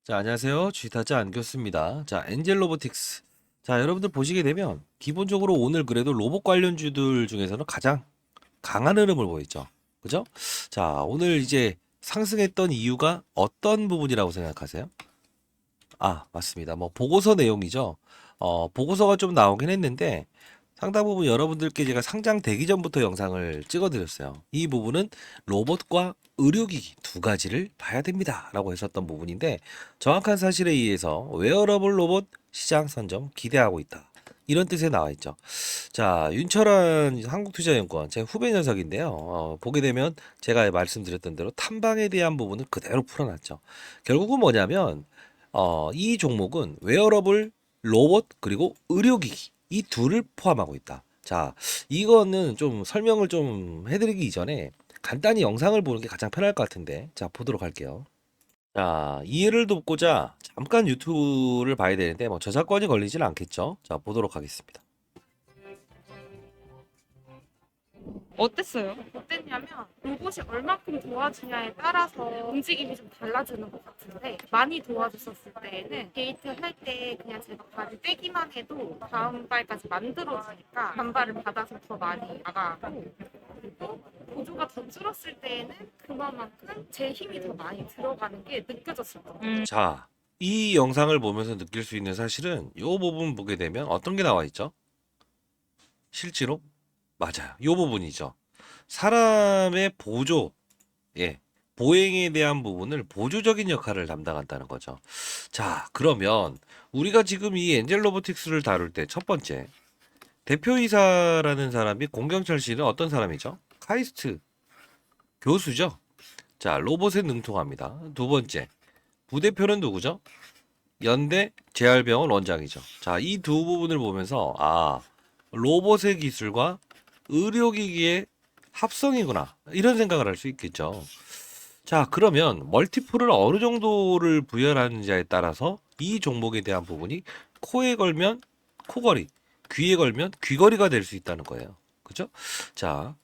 자, 안녕하세요. 쥐타짜 안교수입니다. 자, 엔젤 로보틱스. 자, 여러분들 보시게 되면 기본적으로 오늘 그래도 로봇 관련주들 중에서는 가장 강한 흐름을 보였죠. 그죠? 자, 오늘 이제 상승했던 이유가 어떤 부분이라고 생각하세요? 아, 맞습니다. 뭐 보고서 내용이죠. 보고서가 좀 나오긴 했는데 상당 부분 여러분들께 제가 상장 되기 전부터 영상을 찍어드렸어요. 이 부분은 로봇과 의료기기 두 가지를 봐야 됩니다. 라고 했었던 부분인데 정확한 사실에 의해서 웨어러블 로봇 시장 선점 기대하고 있다. 이런 뜻에 나와 있죠. 자, 윤철한 한국투자연구원 제 후배 녀석인데요. 보게 되면 제가 말씀드렸던 대로 탐방에 대한 부분을 그대로 풀어놨죠. 결국은 뭐냐면 이 종목은 웨어러블 로봇 그리고 의료기기 이 둘을 포함하고 있다. 자, 이거는 좀 설명을 좀 해드리기 이전에 간단히 영상을 보는 게 가장 편할 것 같은데, 자, 보도록 할게요. 자, 이해를 돕고자 잠깐 유튜브를 봐야 되는데, 뭐 저작권이 걸리진 않겠죠? 자, 보도록 하겠습니다. 어땠어요? 어땠냐면 로봇이 얼마큼 도와주냐에 따라서 움직임이 좀 달라지는 것 같은데 많이 도와줬었을 때에는 게이트 할 때 그냥 제가 발을 떼기만 해도 다음 발까지 만들어지니까 반발을 받아서 더 많이 나가고 그리고 보조가 더 줄었을 때에는 그만큼 제 힘이 더 많이 들어가는 게 느껴졌었거든요. 자, 이 영상을 보면서 느낄 수 있는 사실은 이 부분 보게 되면 어떤 게 나와 있죠? 실제로? 맞아요. 이 부분이죠. 사람의 보조, 예, 보행에 대한 부분을 보조적인 역할을 담당한다는 거죠. 자, 그러면 우리가 지금 이 엔젤 로보틱스를 다룰 때 첫 번째, 대표이사라는 사람이 공경철 씨는 어떤 사람이죠? 카이스트 교수죠. 자, 로봇에 능통합니다. 두 번째, 부대표는 누구죠? 연대 재활병원 원장이죠. 자, 이 두 부분을 보면서 로봇의 기술과 의료기기의 합성이구나. 이런 생각을 할 수 있겠죠. 자, 그러면 멀티플을 어느 정도를 부여하는지에 따라서 이 종목에 대한 부분이 코에 걸면 코걸이, 귀에 걸면 귀걸이가 될 수 있다는 거예요. 그죠? 자,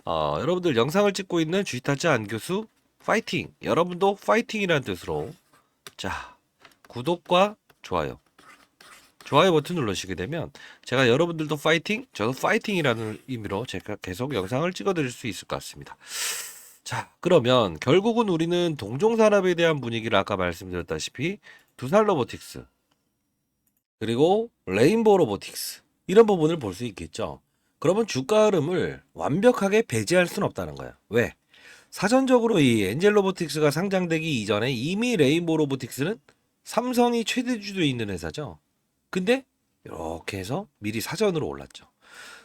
여러분들 영상을 찍고 있는 쥐타짜 안교수 파이팅! 여러분도 파이팅이라는 뜻으로 자, 구독과 좋아요. 좋아요 버튼 눌러주시게 되면 제가 여러분들도 파이팅, 저도 파이팅이라는 의미로 제가 계속 영상을 찍어드릴 수 있을 것 같습니다. 자, 그러면 결국은 우리는 동종산업에 대한 분위기를 아까 말씀드렸다시피 두산 로보틱스 그리고 레인보우 로보틱스 이런 부분을 볼 수 있겠죠. 그러면 주가 흐름을 완벽하게 배제할 수는 없다는 거예요. 왜? 사전적으로 이 엔젤 로보틱스가 상장되기 이전에 이미 레인보우 로보틱스는 삼성이 최대 주도에 있는 회사죠. 근데 이렇게 해서 미리 사전으로 올랐죠.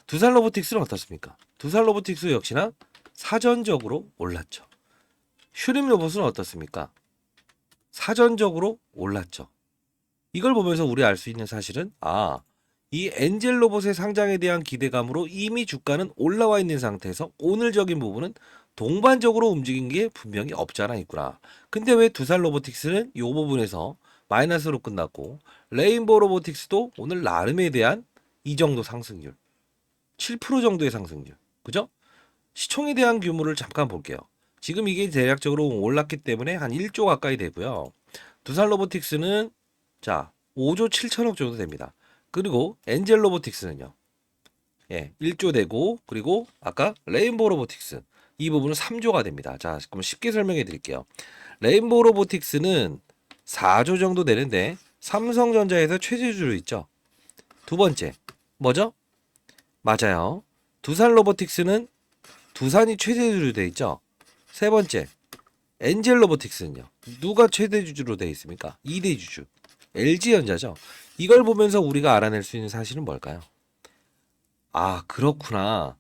두산 로보틱스는 어떻습니까? 두산 로보틱스 역시나 사전적으로 올랐죠. 슈림 로봇은 어떻습니까? 사전적으로 올랐죠. 이걸 보면서 우리 알 수 있는 사실은 이 엔젤 로봇의 상장에 대한 기대감으로 이미 주가는 올라와 있는 상태에서 오늘적인 부분은 동반적으로 움직인 게 분명히 없지 않아 있구나. 근데 왜 두산 로보틱스는 이 부분에서 마이너스로 끝났고 레인보우 로보틱스도 오늘 나름에 대한 이 정도 상승률 7% 정도의 상승률 그죠? 시총에 대한 규모를 잠깐 볼게요. 지금 이게 대략적으로 올랐기 때문에 한 1조 가까이 되고요. 두산 로보틱스는 자 5조 7천억 정도 됩니다. 그리고 엔젤 로보틱스는요. 1조 되고 그리고 아까 레인보우 로보틱스 이 부분은 3조가 됩니다. 자, 그럼 쉽게 설명해 드릴게요. 레인보우 로보틱스는 4조 정도 되는데 삼성전자에서 최저주로 있죠. 두 번째 뭐죠? 맞아요. 두산 로보틱스는 두산이 최대주로 돼 있죠. 세 번째 엔젤 로보틱스는요. 누가 최대주주로 돼 있습니까? 2대 주주 LG전자죠. 이걸 보면서 우리가 알아낼 수 있는 사실은 뭘까요? 아, 그렇구나.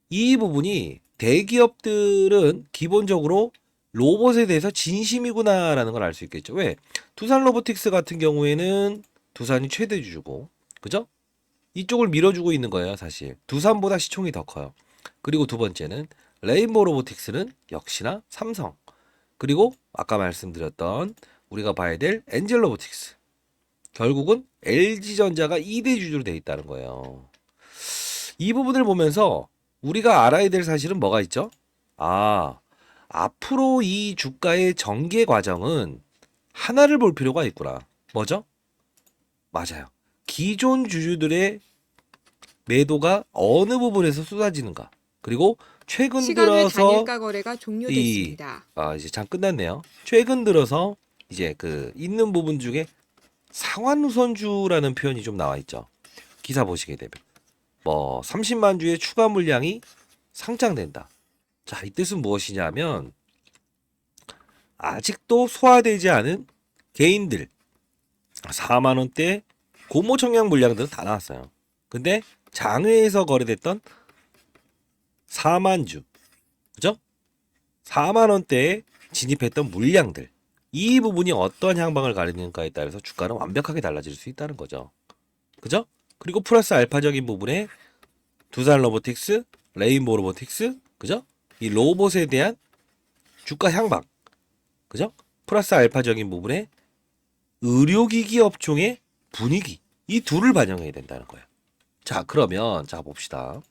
이 부분이 대기업들은 기본적으로 로봇에 대해서 진심이구나라는 걸 알 수 있겠죠. 왜? 두산 로보틱스 같은 경우에는 두산이 최대주주고, 그죠? 이쪽을 밀어주고 있는 거예요, 사실. 두산보다 시총이 더 커요. 그리고 두 번째는 레인보우 로보틱스는 역시나 삼성. 그리고 아까 말씀드렸던 우리가 봐야 될 엔젤 로보틱스. 결국은 LG전자가 2대 주주로 돼 있다는 거예요. 이 부분을 보면서 우리가 알아야 될 사실은 뭐가 있죠? 앞으로 이 주가의 전개 과정은 하나를 볼 필요가 있구나. 뭐죠? 맞아요. 기존 주주들의 매도가 어느 부분에서 쏟아지는가. 그리고 최근 시간 외 들어서 단일가 거래가 이 종료됐습니다. 이제 잠 끝났네요. 최근 들어서 이제 그 있는 부분 중에 상환우선주라는 표현이 좀 나와 있죠. 기사 보시게 되면 뭐 30만 주의 추가 물량이 상장된다. 자, 이 뜻은 무엇이냐면 아직도 소화되지 않은 개인들 4만 원대 고모 청약 물량들은 다 나왔어요. 근데 장외에서 거래됐던 4만 주, 그죠? 4만 원대에 진입했던 물량들 이 부분이 어떤 향방을 가리는가에 따라서 주가는 완벽하게 달라질 수 있다는 거죠. 그죠? 그리고 플러스 알파적인 부분에 두산 로보틱스, 레인보우 로보틱스, 그죠? 이 로봇에 대한 주가 향방, 그죠? 플러스 알파적인 부분에 의료기기 업종의 분위기 이 둘을 반영해야 된다는 거예요. 자, 그러면 자 봅시다.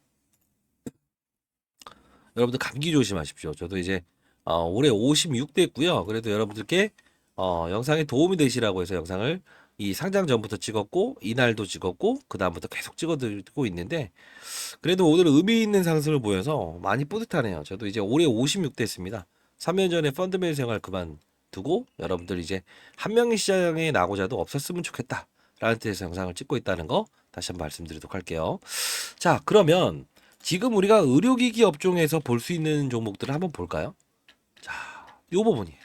여러분들 감기 조심하십시오. 저도 이제 올해 56대고요. 그래도 여러분들께 영상에 도움이 되시라고 해서 영상을 이 상장 전부터 찍었고 이날도 찍었고 그 다음부터 계속 찍어드리고 있는데 그래도 오늘 의미 있는 상승을 보여서 많이 뿌듯하네요. 저도 이제 올해 56대였습니다. 3년 전에 펀드맨 생활 그만두고 여러분들 이제 한 명의 시장에 나고자도 없었으면 좋겠다 라는 뜻에서 영상을 찍고 있다는 거 다시 한번 말씀드리도록 할게요. 자, 그러면 지금 우리가 의료기기 업종에서 볼 수 있는 종목들을 한번 볼까요? 자, 요 부분이에요.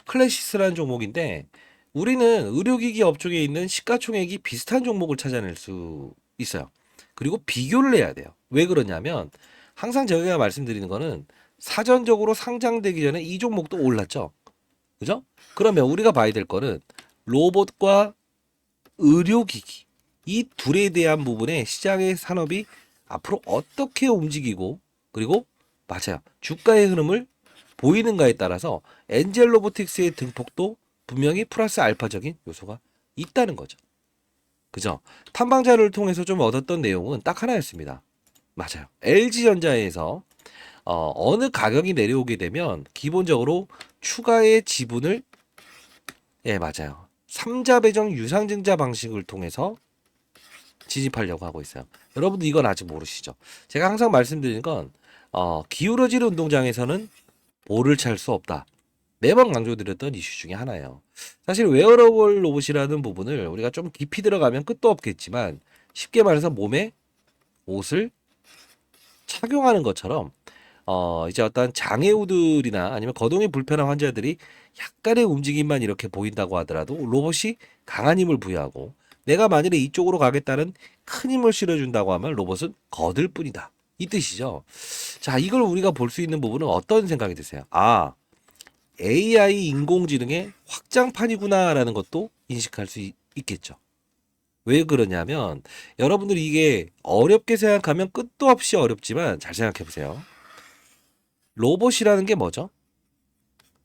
클래시스라는 종목인데 우리는 의료기기 업종에 있는 시가총액이 비슷한 종목을 찾아낼 수 있어요. 그리고 비교를 해야 돼요. 왜 그러냐면 항상 제가 말씀드리는 거는 사전적으로 상장되기 전에 이 종목도 올랐죠. 그죠? 그러면 우리가 봐야 될 거는 로봇과 의료기기 이 둘에 대한 부분에 시장의 산업이 앞으로 어떻게 움직이고 그리고 맞아요. 주가의 흐름을 보이는가에 따라서 엔젤 로보틱스의 등폭도 분명히 플러스 알파적인 요소가 있다는 거죠. 그죠? 탐방 자료를 통해서 좀 얻었던 내용은 딱 하나였습니다. 맞아요. LG전자에서 어느 가격이 내려오게 되면 기본적으로 추가의 지분을 예, 맞아요. 삼자 배정 유상증자 방식을 통해서 진입하려고 하고 있어요. 여러분들 이건 아직 모르시죠? 제가 항상 말씀드리는 건 기울어지는 운동장에서는 볼을 찰 수 없다. 매번 강조드렸던 이슈 중에 하나예요. 사실 웨어러블 로봇이라는 부분을 우리가 좀 깊이 들어가면 끝도 없겠지만 쉽게 말해서 몸에 옷을 착용하는 것처럼 이제 어떤 장애우들이나 아니면 거동이 불편한 환자들이 약간의 움직임만 이렇게 보인다고 하더라도 로봇이 강한 힘을 부여하고 내가 만일에 이쪽으로 가겠다는 큰 힘을 실어준다고 하면 로봇은 거들 뿐이다. 이 뜻이죠. 자, 이걸 우리가 볼 수 있는 부분은 어떤 생각이 드세요? 아, AI 인공지능의 확장판이구나라는 것도 인식할 수 있겠죠. 왜 그러냐면 여러분들이 이게 어렵게 생각하면 끝도 없이 어렵지만 잘 생각해 보세요. 로봇이라는 게 뭐죠?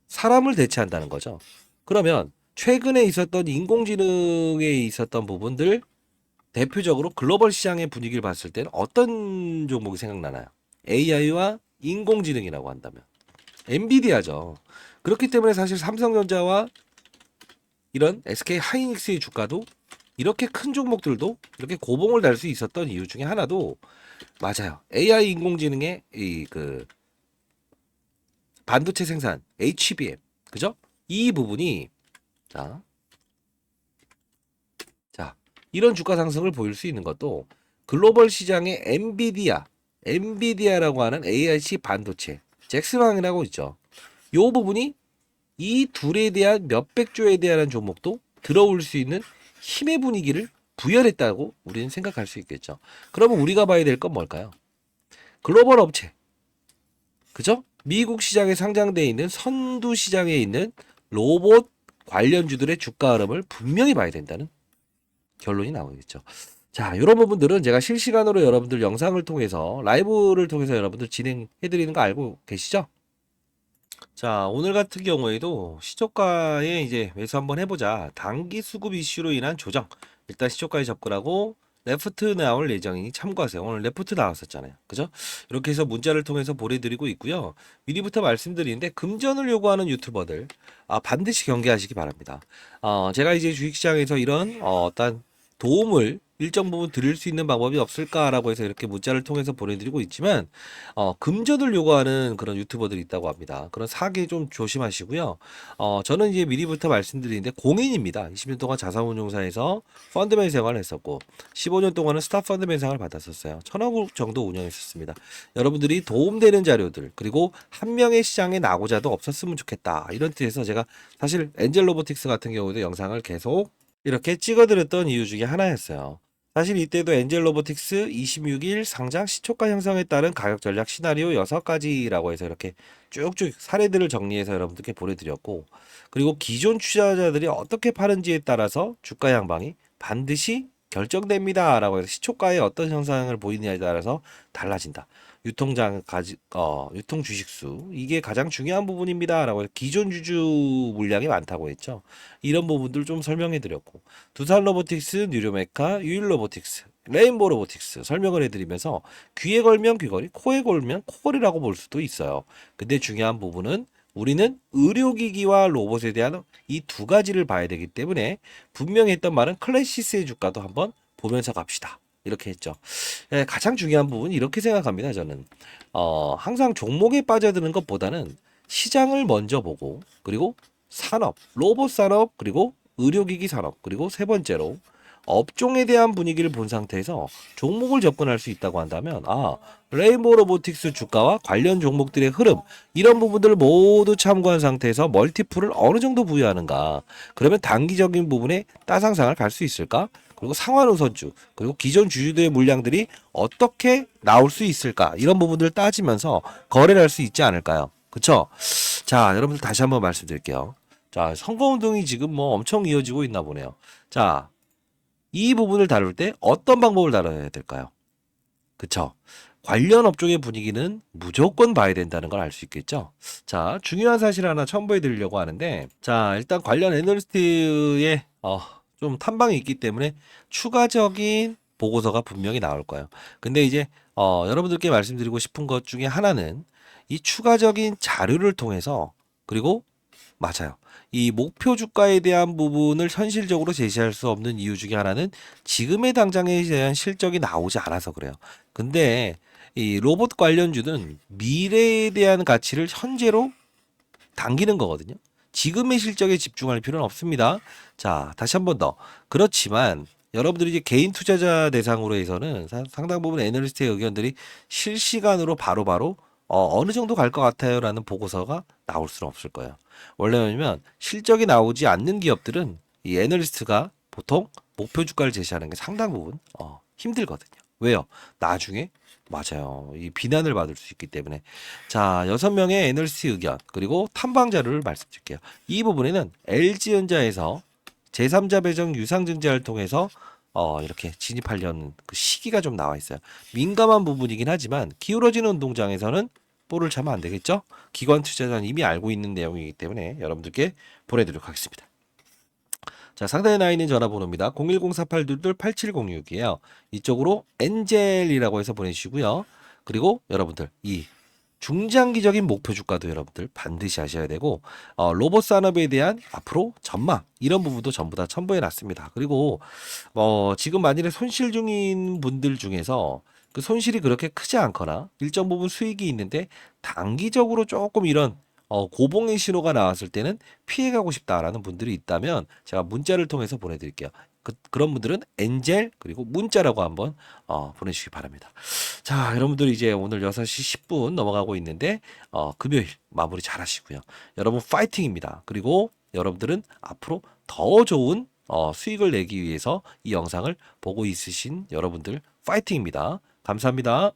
사람을 대체한다는 거죠. 그러면 최근에 있었던 인공지능에 있었던 부분들 대표적으로 글로벌 시장의 분위기를 봤을 때는 어떤 종목이 생각나나요? AI와 인공지능이라고 한다면 엔비디아죠. 그렇기 때문에 사실 삼성전자와 이런 SK 하이닉스의 주가도 이렇게 큰 종목들도 이렇게 고봉을 달 수 있었던 이유 중에 하나도 맞아요. AI 인공지능의 이 그 반도체 생산 HBM 그죠? 이 부분이 자, 이런 주가 상승을 보일 수 있는 것도 글로벌 시장의 엔비디아라고 하는 AIC 반도체 잭슨왕이라고 있죠. 요 부분이 이 둘에 대한 몇백 조에 대한 종목도 들어올 수 있는 힘의 분위기를 부여했다고 우리는 생각할 수 있겠죠. 그러면 우리가 봐야 될 건 뭘까요? 글로벌 업체, 그죠? 미국 시장에 상장되어 있는 선두 시장에 있는 로봇 관련주들의 주가 흐름을 분명히 봐야 된다는 결론이 나오겠죠. 자, 이런 부분들은 제가 실시간으로 여러분들 영상을 통해서 라이브를 통해서 여러분들 진행해드리는 거 알고 계시죠? 자, 오늘 같은 경우에도 시초가에 이제 매수 한번 해보자. 단기 수급 이슈로 인한 조정. 일단 시초가에 접근하고 레프트 나올 예정이니 참고하세요. 오늘 레프트 나왔었잖아요. 그죠? 이렇게 해서 문자를 통해서 보내드리고 있고요. 미리부터 말씀드리는데 금전을 요구하는 유튜버들 반드시 경계하시기 바랍니다. 제가 이제 주식시장에서 이런 어떤 도움을 일정 부분 드릴 수 있는 방법이 없을까라고 해서 이렇게 문자를 통해서 보내드리고 있지만 금전을 요구하는 그런 유튜버들이 있다고 합니다. 그런 사기 좀 조심하시고요. 저는 이제 미리부터 말씀드리는데 공인입니다. 20년 동안 자산운용사에서 펀드맨 생활을 했었고 15년 동안은 스타 펀드맨 상을 받았었어요. 1,000억 정도 운영했었습니다. 여러분들이 도움되는 자료들 그리고 한 명의 시장에 나고자도 없었으면 좋겠다. 이런 뜻에서 제가 사실 엔젤 로보틱스 같은 경우도 영상을 계속 이렇게 찍어드렸던 이유 중에 하나였어요. 사실 이때도 엔젤 로보틱스 26일 상장 시초가 형성에 따른 가격 전략 시나리오 6가지라고 해서 이렇게 쭉쭉 사례들을 정리해서 여러분들께 보내드렸고 그리고 기존 투자자들이 어떻게 파는지에 따라서 주가 양방이 반드시 결정됩니다 라고 해서 시초가에 어떤 형상을 보이느냐에 따라서 달라진다. 유통 주식수 이게 가장 중요한 부분입니다 라고 해서 기존 주주 물량이 많다고 했죠. 이런 부분들 좀 설명해 드렸고 두산 로보틱스, 뉴로메카, 유일 로보틱스, 레인보우 로보틱스 설명을 해드리면서 귀에 걸면 귀걸이, 코에 걸면 코걸이라고 볼 수도 있어요. 근데 중요한 부분은 우리는 의료기기와 로봇에 대한 이 두 가지를 봐야 되기 때문에 분명히 했던 말은 클래시스의 주가도 한번 보면서 갑시다. 이렇게 했죠. 가장 중요한 부분 이렇게 생각합니다. 저는 항상 종목에 빠져드는 것보다는 시장을 먼저 보고 그리고 산업, 로봇 산업 그리고 의료기기 산업 그리고 세 번째로 업종에 대한 분위기를 본 상태에서 종목을 접근할 수 있다고 한다면 레인보우 로보틱스 주가와 관련 종목들의 흐름 이런 부분들을 모두 참고한 상태에서 멀티플을 어느 정도 부여하는가 그러면 단기적인 부분에 따상상을 갈 수 있을까 그리고 상환 우선주 그리고 기존 주주들의 물량들이 어떻게 나올 수 있을까 이런 부분들을 따지면서 거래를 할 수 있지 않을까요? 그쵸? 자 여러분들 다시 한번 말씀드릴게요. 자 선거운동이 지금 뭐 엄청 이어지고 있나 보네요. 자 이 부분을 다룰 때 어떤 방법을 다뤄야 될까요? 그쵸? 관련 업종의 분위기는 무조건 봐야 된다는 걸 알 수 있겠죠? 자, 중요한 사실 하나 첨부해 드리려고 하는데, 자, 일단 관련 애널리스트의 좀 탐방이 있기 때문에 추가적인 보고서가 분명히 나올 거예요. 근데 이제 여러분들께 말씀드리고 싶은 것 중에 하나는 이 추가적인 자료를 통해서 그리고 맞아요. 이 목표 주가에 대한 부분을 현실적으로 제시할 수 없는 이유 중에 하나는 지금의 당장에 대한 실적이 나오지 않아서 그래요. 근데 이 로봇 관련주는 미래에 대한 가치를 현재로 당기는 거거든요. 지금의 실적에 집중할 필요는 없습니다. 자, 다시 한번 더. 그렇지만 여러분들이 이제 개인 투자자 대상으로 해서는 상당 부분 애널리스트의 의견들이 실시간으로 바로바로 어느 정도 갈 것 같아요라는 보고서가 나올 수는 없을 거예요. 원래는 실적이 나오지 않는 기업들은 이 애널리스트가 보통 목표 주가를 제시하는 게 상당 부분 힘들거든요. 왜요? 나중에 맞아요. 이 비난을 받을 수 있기 때문에. 자, 6명의 애널리스트 의견 그리고 탐방 자료를 말씀드릴게요. 이 부분에는 LG전자에서 제3자 배정 유상증자를 통해서 이렇게 진입하려는 그 시기가 좀 나와 있어요. 민감한 부분이긴 하지만 기울어지는 운동장에서는 볼을 차면 안 되겠죠? 기관 투자자는 이미 알고 있는 내용이기 때문에 여러분들께 보내드리도록 하겠습니다. 자, 상단에 나와 있는 전화번호입니다. 010-4822-8706이에요. 이쪽으로 엔젤이라고 해서 보내주시고요. 그리고 여러분들 이 중장기적인 목표 주가도 여러분들 반드시 아셔야 되고 로봇 산업에 대한 앞으로 전망 이런 부분도 전부 다 첨부해 놨습니다. 그리고 지금 만일에 손실 중인 분들 중에서 그 손실이 그렇게 크지 않거나 일정 부분 수익이 있는데 단기적으로 조금 이런 고봉의 신호가 나왔을 때는 피해가고 싶다라는 분들이 있다면 제가 문자를 통해서 보내드릴게요. 그런 분들은 엔젤 그리고 문자라고 한번 보내주시기 바랍니다. 자, 여러분들 이제 오늘 6시 10분 넘어가고 있는데 금요일 마무리 잘 하시고요. 여러분 파이팅입니다. 그리고 여러분들은 앞으로 더 좋은 수익을 내기 위해서 이 영상을 보고 있으신 여러분들 파이팅입니다. 감사합니다.